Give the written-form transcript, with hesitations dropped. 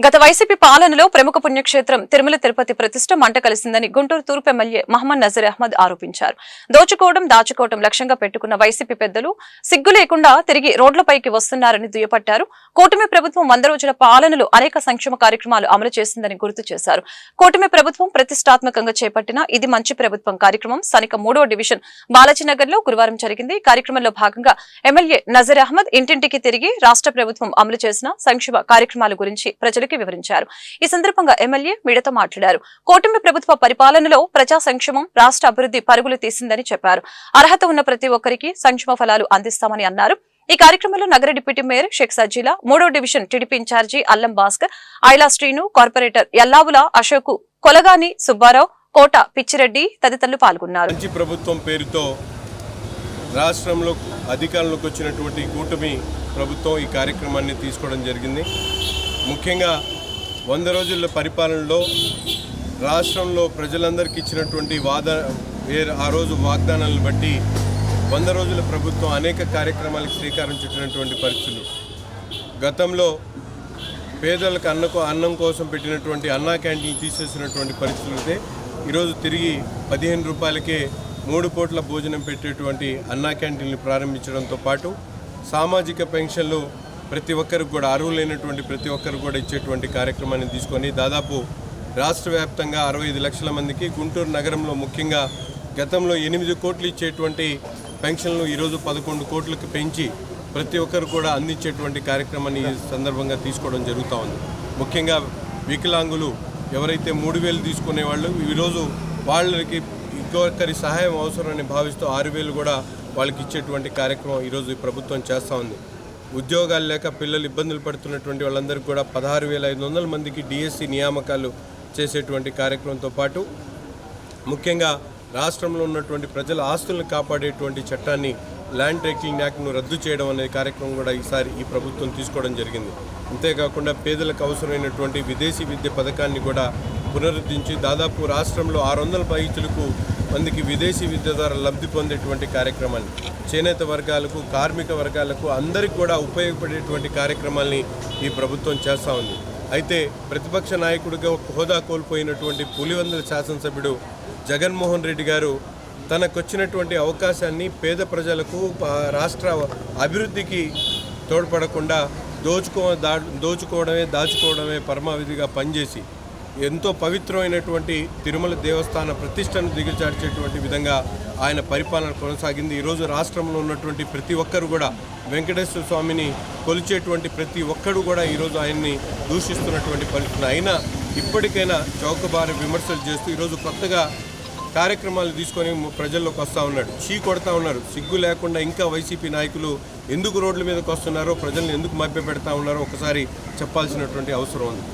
గత వైసీపీ పాలనలో ప్రముఖ పుణ్యక్షేత్రం తిరుమల తిరుపతి ప్రతిష్ట మంట కలిసిందని గుంటూరు తూర్పు ఎమ్మెల్యే మహమ్మద్ నజీర్ అహ్మద్ ఆరోపించారు. దోచుకోవడం దాచుకోవడం లక్ష్యంగా పెట్టుకున్న వైసీపీ పెద్దలు సిగ్గు లేకుండా తిరిగి రోడ్లపైకి వస్తున్నారని దుయ్యబట్టారు. కూటమి ప్రభుత్వం 100 రోజుల పాలనలో అనేక సంక్షేమ కార్యక్రమాలు అమలు చేసిందని గుర్తు చేశారు. కూటమి ప్రభుత్వం ప్రతిష్టాత్మకంగా చేపట్టిన ఇది మంచి ప్రభుత్వం కార్యక్రమం స్థానిక 3వ డివిజన్ బాలాజీనగర్ లో గురువారం జరిగింది. ఈ కార్యక్రమంలో భాగంగా ఎమ్మెల్యే నజీర్ అహ్మద్ ఇంటింటికి తిరిగి రాష్ట్ర ప్రభుత్వం అమలు చేసిన సంక్షేమ కార్యక్రమాల గురించి ప్రజలకు వివరించారు. ఈ సందర్భంగా ఎమ్మెల్యే మీడియాతో మాట్లాడారు. కూటమి ప్రభుత్వ పరిపాలనలో ప్రజా సంక్షేమం రాష్ట్ర అభివృద్ధి పరుగులు తీసిందని చెప్పారు. అర్హత ఉన్న ప్రతి ఒక్కరికి సంక్షేమ ఫలాలు అందిస్తామని అన్నారు. ఈ కార్యక్రమంలో నగర డిప్యూటీ మేయర్ షేక్ సజీలా, 3వ డివిజన్ టీడీపీ ఇన్ఛార్జి అల్లం భాస్కర్, ఐలా శ్రీను, కార్పొరేటర్ ఎల్లావుల అశోక్, కొలగాని సుబ్బారావు, కోట పిచ్చిరెడ్డి తదితరులు పాల్గొన్నారు. మంచి ప్రభుత్వం పేరుతో రాష్ట్రంలో అధికారంలోకి వచ్చినటువంటి కూటమి ప్రభుత్వం ఈ కార్యక్రమాన్ని తీసుకోవడం జరిగింది. ముఖ్యంగా 100 రోజుల పరిపాలనలో రాష్ట్రంలో ప్రజలందరికీ ఇచ్చినటువంటి ఆ రోజు వాగ్దానాలను బట్టి 100 రోజుల ప్రభుత్వం అనేక కార్యక్రమాలకు శ్రీకారం చుట్టినటువంటి పరిస్థితులు. గతంలో పేదలకు అన్నం కోసం పెట్టినటువంటి అన్నా క్యాంటీన్ తీసేసినటువంటి పరిస్థితులు అయితే ఈరోజు తిరిగి 15 రూపాయలకే 3 పూట్ల భోజనం పెట్టేటువంటి అన్నా క్యాంటీన్లు ప్రారంభించడంతో పాటు సామాజిక పెన్షన్లు ప్రతి ఒక్కరికి కూడా అర్హులైనటువంటి ప్రతి ఒక్కరికి కూడా ఇచ్చేటువంటి కార్యక్రమాన్ని తీసుకొని దాదాపు రాష్ట్ర వ్యాప్తంగా 65 లక్షల మందికి, గుంటూరు నగరంలో ముఖ్యంగా గతంలో 8 కోట్లు ఇచ్చేటువంటి పెన్షన్లు ఈరోజు 11 కోట్లకు పెంచి ప్రతి ఒక్కరు కూడా అందించేటువంటి కార్యక్రమాన్ని ఈ సందర్భంగా తీసుకోవడం జరుగుతూ ఉంది. ముఖ్యంగా వికలాంగులు ఎవరైతే 3,000 తీసుకునే వాళ్ళు ఈరోజు వాళ్ళకి ఇంకొకరి సహాయం అవసరమని భావిస్తూ 6,000 కూడా వాళ్ళకి ఇచ్చేటువంటి కార్యక్రమం ఈరోజు ఈ ప్రభుత్వం చేస్తూ ఉంది. ఉద్యోగాలు లేక పిల్లలు ఇబ్బందులు పడుతున్నటువంటి వాళ్ళందరికీ కూడా 16,500 మందికి డిఎస్సి నియామకాలు చేసేటువంటి కార్యక్రమంతో పాటు ముఖ్యంగా రాష్ట్రంలో ఉన్నటువంటి ప్రజల ఆస్తులను కాపాడేటువంటి చట్టాన్ని ల్యాండ్ టైటిలింగ్ యాక్ట్ను రద్దు చేయడం అనే కార్యక్రమం కూడా ఈసారి ఈ ప్రభుత్వం తీసుకోవడం జరిగింది. అంతేకాకుండా పేదలకు అవసరమైనటువంటి విదేశీ విద్య పథకాన్ని కూడా పునరుద్ధరించి దాదాపు రాష్ట్రంలో 600 పైచులకు మందికి విదేశీ విద్య ద్వారా లబ్ధి పొందేటువంటి కార్యక్రమాన్ని చేనేత వర్గాలకు, కార్మిక వర్గాలకు అందరికీ కూడా ఉపయోగపడేటువంటి కార్యక్రమాల్ని ఈ ప్రభుత్వం చేస్తూ ఉంది. అయితే ప్రతిపక్ష నాయకుడిగా హోదా కోల్పోయినటువంటి పులివెందుల శాసనసభ్యుడు జగన్మోహన్ రెడ్డి గారు తనకొచ్చినటువంటి అవకాశాన్ని పేద ప్రజలకు, రాష్ట్ర అభివృద్ధికి తోడ్పడకుండా దాచుకోవడమే పరమావధిగా పనిచేసి ఎంతో పవిత్రమైనటువంటి తిరుమల దేవస్థాన ప్రతిష్టను దిగజార్చేటువంటి విధంగా ఆయన పరిపాలన కొనసాగింది. ఈరోజు రాష్ట్రంలో ఉన్నటువంటి ప్రతి ఒక్కరు కూడా వెంకటేశ్వర స్వామిని కొలిచేటువంటి ప్రతి ఒక్కరు కూడా ఈరోజు ఆయన్ని దూషిస్తున్నటువంటి పరిస్థితి. అయినా ఇప్పటికైనా చౌకబారి విమర్శలు చేస్తూ ఈరోజు కొత్తగా కార్యక్రమాలు తీసుకొని ప్రజల్లోకి వస్తూ ఉన్నాడు. కొడతా ఉన్నారు. సిగ్గు లేకుండా ఇంకా వైసీపీ నాయకులు ఎందుకు రోడ్ల మీదకి వస్తున్నారో, ప్రజల్ని ఎందుకు మభ్య పెడతా ఉన్నారో ఒకసారి చెప్పాల్సినటువంటి అవసరం ఉంది.